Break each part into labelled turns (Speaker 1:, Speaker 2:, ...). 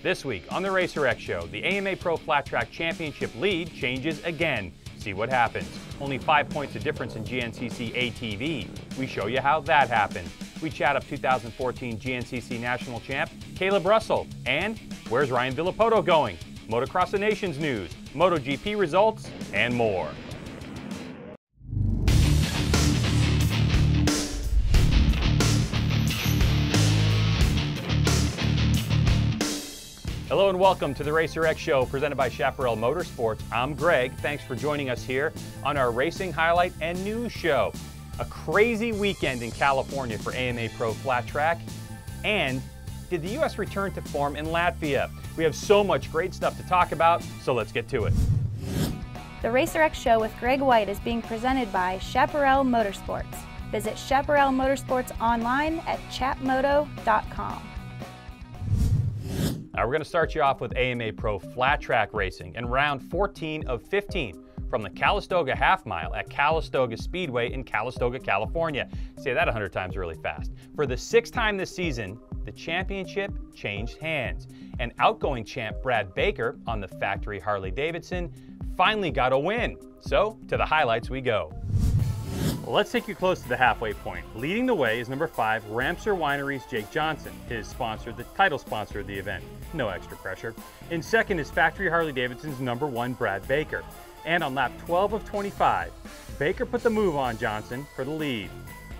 Speaker 1: This week on the RacerX Show, the AMA Pro Flat Track Championship lead changes again. See what happens. Only 5 points of difference in GNCC ATV. We show you how that happened. We chat up 2014 GNCC National Champ Kailub Russell. And where's Ryan Villopoto going? Motocross of Nations news, MotoGP results, and more. Hello and welcome to the RacerX Show presented by Chaparral Motorsports. I'm Greg. Thanks for joining us here on our racing highlight and news show. A crazy weekend in California for AMA Pro Flat Track. And did the U.S. return to form in Latvia? We have so much great stuff to talk about, so let's get to it.
Speaker 2: The RacerX Show with Greg White is being presented by Chaparral Motorsports. Visit Chaparral Motorsports online at chapmoto.com.
Speaker 1: We're going to start you off with AMA Pro Flat Track Racing and round 14 of 15 from the Calistoga Half Mile at Calistoga Speedway in Calistoga, California. Say that 100 times really fast. For the sixth time this season, the championship changed hands. And outgoing champ Brad Baker on the factory Harley-Davidson finally got a win. So, to the highlights we go. Well, let's take you close to the halfway point. Leading the way is number 5, Ramsar Winery's Jake Johnson, his sponsor, the title sponsor of the event. No extra pressure. In second is factory Harley-Davidson's number 1, Brad Baker. And on lap 12 of 25, Baker put the move on Johnson for the lead.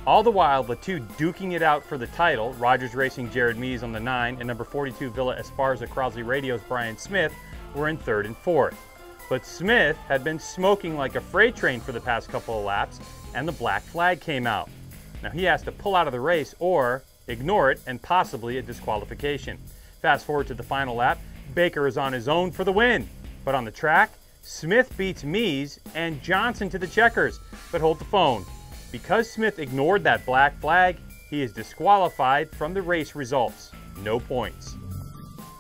Speaker 1: All the while, the two duking it out for the title, Rogers Racing Jared Mees on the 9 and number 42 Villa Esparza Crosley Radio's Brian Smith were in 3rd and 4th. But Smith had been smoking like a freight train for the past couple of laps, and the black flag came out. Now he has to pull out of the race or ignore it and possibly a disqualification. Fast forward to the final lap, Baker is on his own for the win. But on the track, Smith beats Mees and Johnson to the checkers. But hold the phone. Because Smith ignored that black flag, he is disqualified from the race results. No points.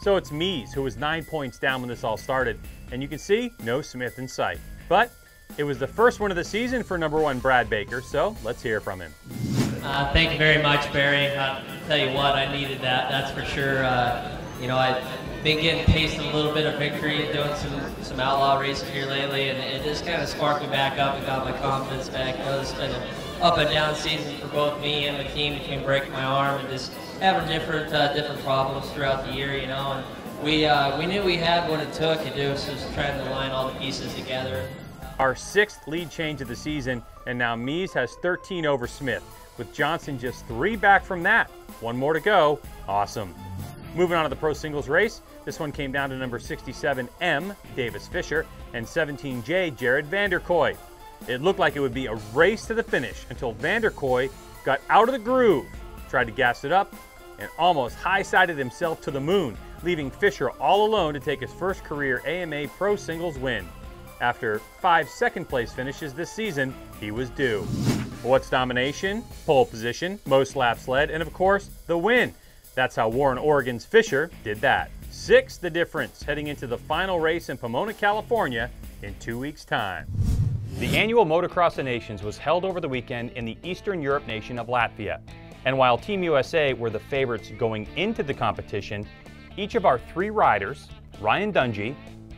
Speaker 1: So it's Mees who was 9 points down when this all started. And you can see, no Smith in sight. But it was the first win of the season for number 1 Brad Baker, so let's hear from him.
Speaker 3: Thank you very much, Barry. I'll tell you what, I needed that, that's for sure. You know, I've been getting tasted a little bit of victory, doing some outlaw racing here lately, and it just kind of sparked me back up and got my confidence back. You know, it's been an up and down season for both me and the team between breaking my arm and just having different problems throughout the year, you know. And we knew we had what it took to do, so just trying to line all the pieces together.
Speaker 1: Our 6th lead change of the season, and now Mees has 13 over Smith, with Johnson just 3 back from that. 1 more to go. Awesome. Moving on to the pro singles race, this one came down to number 67M, Davis Fisher, and 17J, Jared Vanderkoy. It looked like it would be a race to the finish until Vanderkoy got out of the groove, tried to gas it up, and almost high-sided himself to the moon, leaving Fisher all alone to take his first career AMA Pro Singles win. After 5 second-place finishes this season, he was due. What's domination? Pole position, most laps led, and of course, the win. That's how Warren, Oregon's Fisher did that. 6 the difference heading into the final race in Pomona, California in 2 weeks' time. The annual Motocross of Nations was held over the weekend in the Eastern Europe nation of Latvia. And while Team USA were the favorites going into the competition, each of our 3 riders, Ryan Dungey,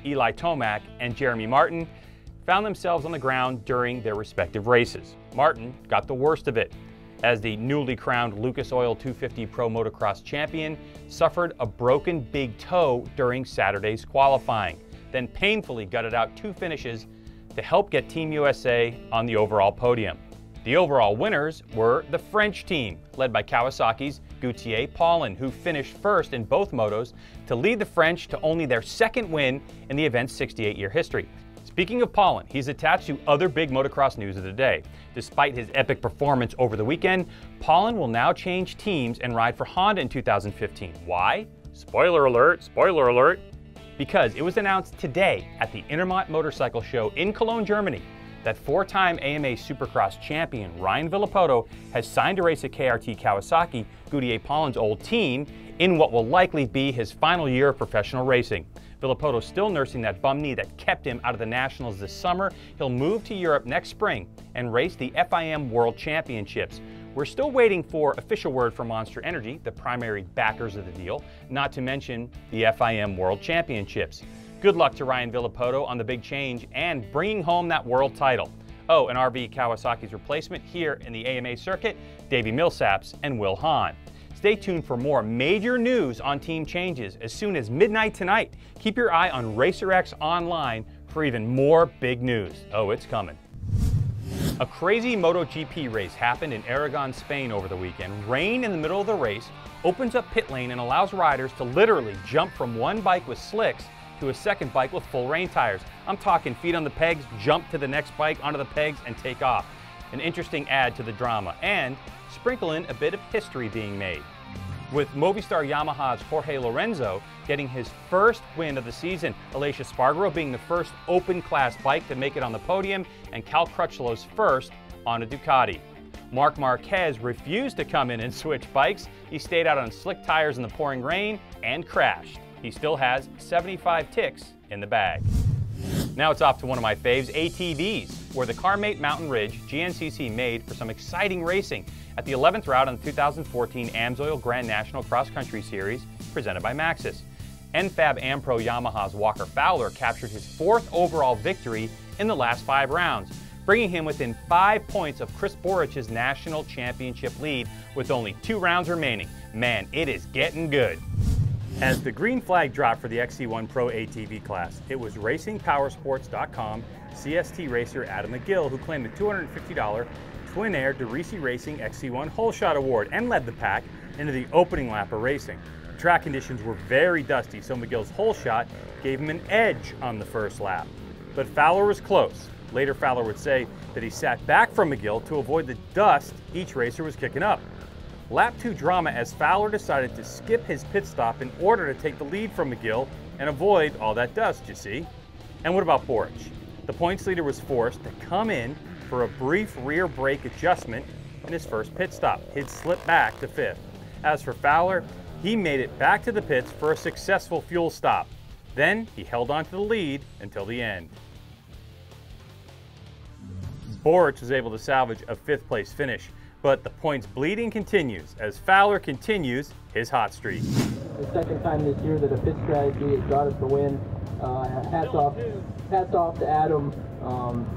Speaker 1: Eli Tomac, and Jeremy Martin, found themselves on the ground during their respective races. Martin got the worst of it, as the newly crowned Lucas Oil 250 Pro Motocross champion suffered a broken big toe during Saturday's qualifying, then painfully gutted out 2 finishes to help get Team USA on the overall podium. The overall winners were the French team, led by Kawasaki's Gauthier Paulin, who finished first in both motos to lead the French to only their 2nd win in the event's 68-year history. Speaking of Paulin, he's attached to other big motocross news of the day. Despite his epic performance over the weekend, Paulin will now change teams and ride for Honda in 2015. Why? Spoiler alert, spoiler alert. Because it was announced today at the Intermont Motorcycle Show in Cologne, Germany, that 4-time AMA Supercross champion Ryan Villopoto has signed to race at KRT Kawasaki, Gauthier Paulin's old team, in what will likely be his final year of professional racing. Villopoto's still nursing that bum knee that kept him out of the Nationals this summer. He'll move to Europe next spring and race the FIM World Championships, We're still waiting for official word from Monster Energy, the primary backers of the deal, not to mention the FIM World Championships. Good luck to Ryan Villopoto on the big change and bringing home that world title. Oh, and RV Kawasaki's replacement here in the AMA circuit, Davey Millsaps and Will Hahn. Stay tuned for more major news on team changes as soon as midnight tonight. Keep your eye on RacerX Online for even more big news. Oh, it's coming. A crazy MotoGP race happened in Aragon, Spain over the weekend. Rain in the middle of the race opens up pit lane and allows riders to literally jump from one bike with slicks to a second bike with full rain tires. I'm talking feet on the pegs, jump to the next bike onto the pegs and take off. An interesting add to the drama and sprinkle in a bit of history being made. With Movistar Yamaha's Jorge Lorenzo getting his first win of the season, Alicia Spargaro being the first open class bike to make it on the podium, and Cal Crutchlow's first on a Ducati. Marc Marquez refused to come in and switch bikes. He stayed out on slick tires in the pouring rain and crashed. He still has 75 ticks in the bag. Now it's off to one of my faves, ATVs, where the CarMate Mountain Ridge GNCC made for some exciting racing at the 11th round on the 2014 AMSOIL Grand National Cross Country Series presented by Maxxis. NFAB AmPro Yamaha's Walker Fowler captured his 4th overall victory in the last 5 rounds, bringing him within 5 points of Chris Borich's national championship lead with only 2 rounds remaining. Man, it is getting good. As the green flag dropped for the XC1 Pro ATV class, it was RacingPowersports.com CST racer Adam McGill who claimed the $250 Twin Air DeRisi Racing XC1 Hole Shot Award and led the pack into the opening lap of racing. Track conditions were very dusty, so McGill's hole shot gave him an edge on the first lap. But Fowler was close. Later, Fowler would say that he sat back from McGill to avoid the dust each racer was kicking up. Lap 2 drama as Fowler decided to skip his pit stop in order to take the lead from McGill and avoid all that dust, you see. And what about Borich? The points leader was forced to come in for a brief rear brake adjustment in his first pit stop. He'd slip back to 5th. As for Fowler, he made it back to the pits for a successful fuel stop. Then he held on to the lead until the end. Borich was able to salvage a 5th place finish, but the points bleeding continues as Fowler continues his hot streak.
Speaker 4: The second time this year that a pit strategy has got us the win. Hats off to Adam,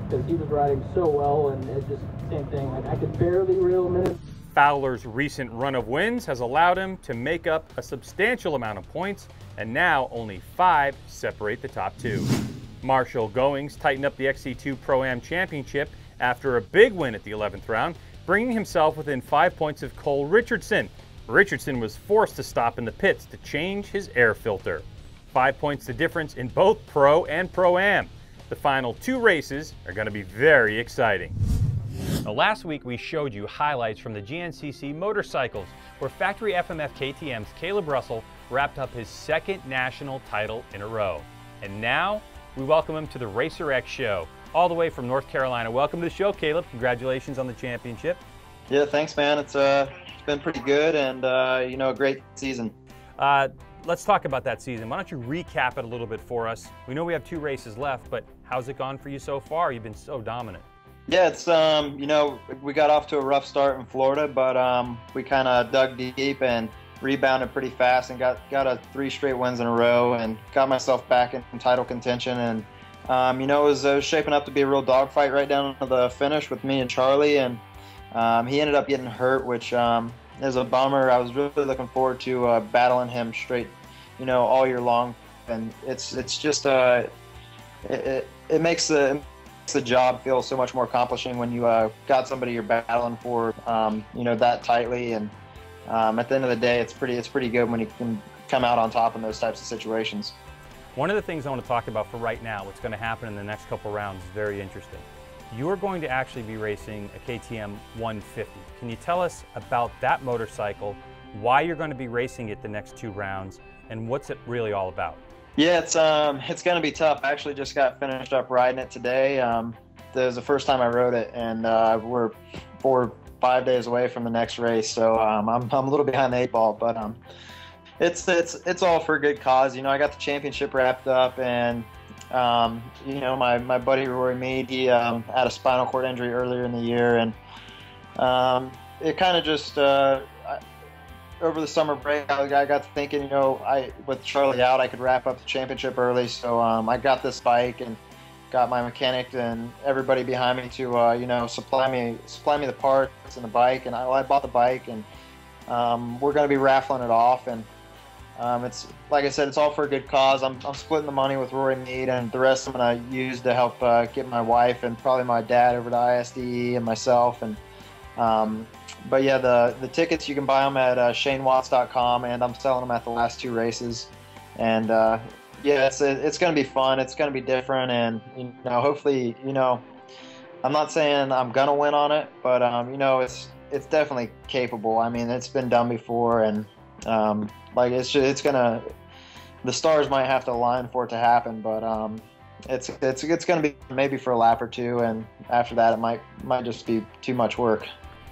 Speaker 4: because he was riding so well, and it's just same thing. Like, I could barely reel him in.
Speaker 1: Fowler's recent run of wins has allowed him to make up a substantial amount of points, and now only 5 separate the top 2. Marshall Goings tightened up the XC2 Pro-Am Championship after a big win at the 11th round, bringing himself within 5 points of Cole Richardson. Richardson was forced to stop in the pits to change his air filter. 5 points the difference in both Pro and Pro-Am. The final 2 races are going to be very exciting. Now, last week we showed you highlights from the GNCC motorcycles, where factory FMF KTM's Kailub Russell wrapped up his 2nd national title in a row. And now we welcome him to the RacerX show, all the way from North Carolina. Welcome to the show, Kailub. Congratulations on the championship.
Speaker 5: Yeah, thanks, man. It's been pretty good, and a great season.
Speaker 1: Let's talk about that season. Why don't you recap it a little bit for us? We know we have 2 races left, but how's it gone for you so far? You've been so dominant.
Speaker 5: Yeah, it's we got off to a rough start in Florida, but we kind of dug deep and rebounded pretty fast and got 3 straight wins in a row and got myself back in title contention. And it was shaping up to be a real dogfight right down to the finish with me and Charlie, and he ended up getting hurt, which is a bummer. I was really looking forward to battling him straight, all year long, and it's just it makes the job feel so much more accomplishing when you got somebody you're battling for, that tightly. And at the end of the day, it's pretty good when you can come out on top in those types of situations.
Speaker 1: One of the things I want to talk about for right now, what's going to happen in the next couple rounds, is very interesting. You are going to actually be racing a KTM 150. Can you tell us about that motorcycle, why you're going to be racing it the next 2 rounds, and what's it really all about?
Speaker 5: Yeah, it's going to be tough. I actually just got finished up riding it today. This was the first time I rode it, and we're 4 or 5 days away from the next race, so I'm a little behind the 8 ball, but it's all for a good cause. I got the championship wrapped up, and my buddy Rory Mead, he had a spinal cord injury earlier in the year, and it kind of just over the summer break, I got to thinking, you know, with Charlie out, I could wrap up the championship early. So I got this bike and got my mechanic and everybody behind me to you know, supply me the parts and the bike. And I bought the bike, and we're going to be raffling it off. And it's like I said, it's all for a good cause. I'm splitting the money with Rory Mead, and the rest I'm going to use to help get my wife and probably my dad over to ISDE and myself. And but yeah, the tickets, you can buy them at ShaneWatts.com, and I'm selling them at the last 2 races. And yeah, it's going to be fun. It's going to be different, and you know, hopefully, you know, I'm not saying I'm going to win on it, but you know, it's definitely capable. I mean, it's been done before, and like it's gonna, the stars might have to align for it to happen, but it's gonna be maybe for a lap or 2, and after that it might just be too much work.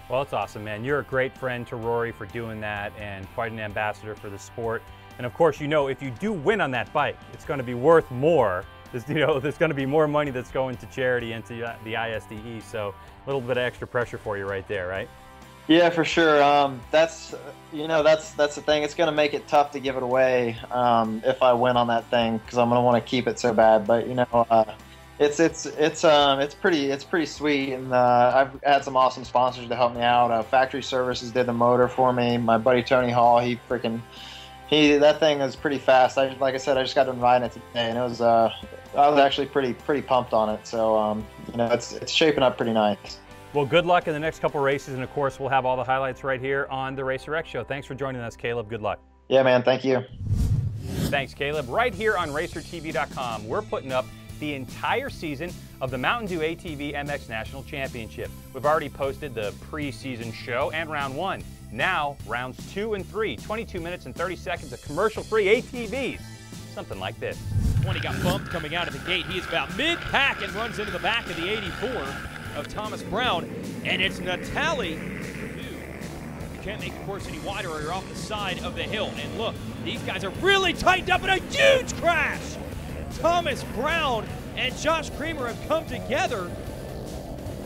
Speaker 1: Well, it's awesome, man. You're a great friend to Rory for doing that, and quite an ambassador for the sport. And of course, you know, if you do win on that bike, it's going to be worth more. You know, there's going to be more money that's going to charity and to the ISDE. So a little bit of extra pressure for you right there, right?
Speaker 5: Yeah, for sure. That's, you know, that's the thing. It's going to make it tough to give it away if I win on that thing, because I'm going to want to keep it so bad. But you know, it's pretty sweet, and I've had some awesome sponsors to help me out. Factory Services did the motor for me. My buddy Tony Hall, that thing is pretty fast. Like I said, I just got done riding it today, and it was I was actually pretty pumped on it. So you know, it's shaping up pretty nice.
Speaker 1: Well, good luck in the next couple races, and of course, we'll have all the highlights right here on the RacerX Show. Thanks for joining us, Kailub. Good luck.
Speaker 5: Yeah, man. Thank you.
Speaker 1: Thanks, Kailub. Right here on RacerTV.com, we're putting up the entire season of the Mountain Dew ATV MX National Championship. We've already posted the preseason show and round 1. Now, rounds 2 and 3, 22 minutes and 30 seconds of commercial-free ATVs. Something like this.
Speaker 6: 20 got bumped coming out of the gate. He is about mid-pack and runs into the back of the 84 of Thomas Brown, and it's Natali. You can't make the course any wider or you're off the side of the hill. And look, these guys are really tightened up in a huge crash. Thomas Brown and Josh Creamer have come together.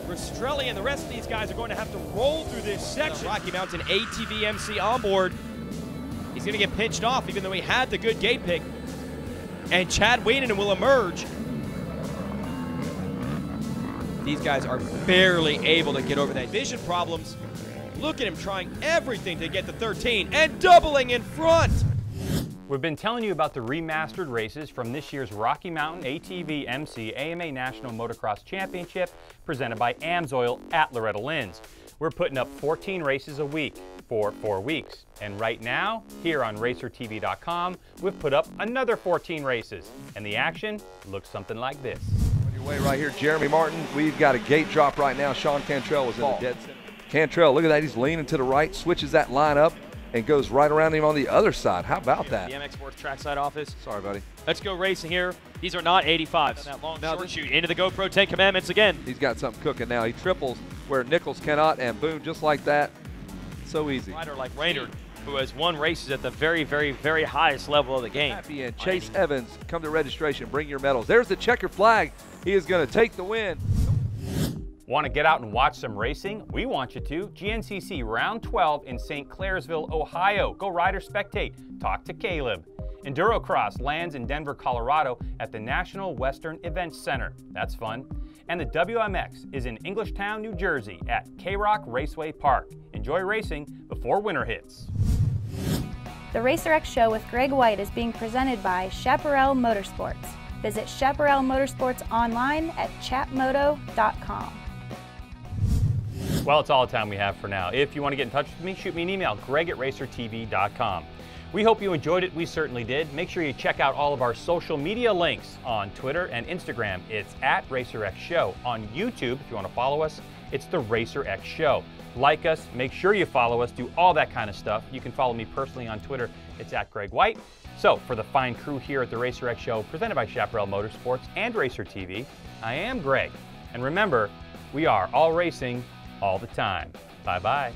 Speaker 6: Rastrelli and the rest of these guys are going to have to roll through this section. Rocky Mountain ATV MC on board. He's going to get pinched off even though he had the good gate pick. And Chad Wainanen will emerge. These guys are barely able to get over that vision problems. Look at him trying everything to get to 13 and doubling in front.
Speaker 1: We've been telling you about the remastered races from this year's Rocky Mountain ATV MC AMA National Motocross Championship presented by AMSOIL at Loretta Lynn's. We're putting up 14 races a week for 4 weeks. And right now, here on RacerTV.com, we've put up another 14 races. And the action looks something like this.
Speaker 7: On your way right here, Jeremy Martin. We've got a gate drop right now. Sean Cantrell was in the dead center. Cantrell, look at that. He's leaning to the right, switches that line up, and goes right around him on the other side. How about that?
Speaker 6: The MX Sports trackside office.
Speaker 7: Sorry, buddy.
Speaker 6: Let's go racing here. These are not 85s. That long short shoot into the GoPro 10 Commandments again.
Speaker 7: He's got something cooking now. He triples where Nichols cannot, and boom, just like that. So easy.
Speaker 6: Rider like Raynard, who has won races at the very, very, very highest level of the game.
Speaker 7: Happy and Chase Evans, come to registration. Bring your medals. There's the checker flag. He is going to take the win.
Speaker 1: Want to get out and watch some racing? We want you to. GNCC Round 12 in St. Clairsville, Ohio. Go ride or spectate. Talk to Kailub. Endurocross lands in Denver, Colorado at the National Western Events Center. That's fun. And the WMX is in Englishtown, New Jersey at K-Rock Raceway Park. Enjoy racing before winter hits.
Speaker 2: The RacerX Show with Greg White is being presented by Chaparral Motorsports. Visit Chaparral Motorsports online at chapmoto.com.
Speaker 1: Well, it's all the time we have for now. If you want to get in touch with me, shoot me an email, greg@racertv.com. We hope you enjoyed it. We certainly did. Make sure you check out all of our social media links on Twitter and Instagram. It's at RacerX Show. On YouTube, if you want to follow us, it's the RacerX Show. Like us, make sure you follow us, do all that kind of stuff. You can follow me personally on Twitter. It's at Greg White. So, for the fine crew here at the RacerX Show, presented by Chaparral Motorsports and RacerTV, I am Greg. And remember, we are all racing all the time. Bye-bye.